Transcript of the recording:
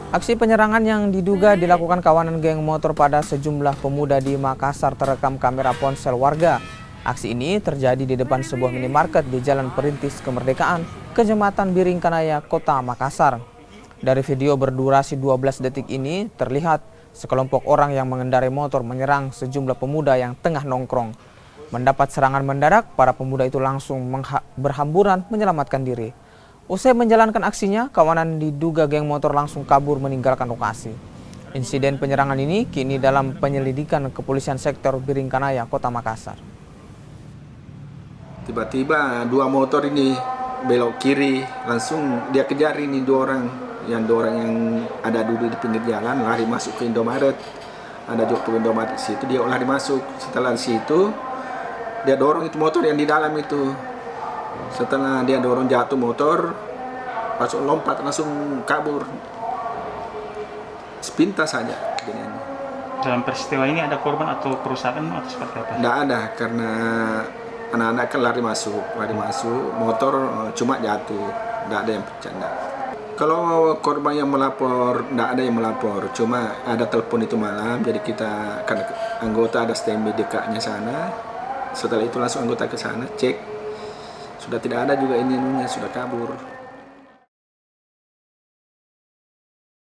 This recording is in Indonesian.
Aksi penyerangan yang diduga dilakukan kawanan geng motor pada sejumlah pemuda di Makassar terekam kamera ponsel warga. Aksi ini terjadi di depan sebuah minimarket di Jalan Perintis Kemerdekaan, Kecamatan Biringkanaya, Kota Makassar. Dari video berdurasi 12 detik ini terlihat sekelompok orang yang mengendarai motor menyerang sejumlah pemuda yang tengah nongkrong. Mendapat serangan mendadak, para pemuda itu langsung berhamburan menyelamatkan diri. Usai menjalankan aksinya, kawanan diduga geng motor langsung kabur meninggalkan lokasi. Insiden penyerangan ini kini dalam penyelidikan kepolisian sektor Biringkanaya, Kota Makassar. Tiba-tiba dua motor ini belok kiri, langsung dia kejar ini dua orang yang ada duduk di pinggir jalan, lari masuk ke Indomaret. Ada juga ke Indomaret di situ, dia lari masuk. Setelah di situ, dia dorong itu motor yang di dalam itu. Setelah dia dorong jatuh motor, langsung lompat, langsung kabur. Sepintas saja. Dalam peristiwa ini ada korban atau kerusakan atau seperti apa? Tidak ada, karena anak-anak kan lari masuk, motor cuma jatuh, tidak ada yang pecah. Kalau korban yang melapor, tidak ada yang melapor, cuma ada telepon itu malam, jadi kita kan anggota ada standby dekatnya sana. Setelah itu langsung anggota ke sana cek, sudah tidak ada juga ini sudah kabur.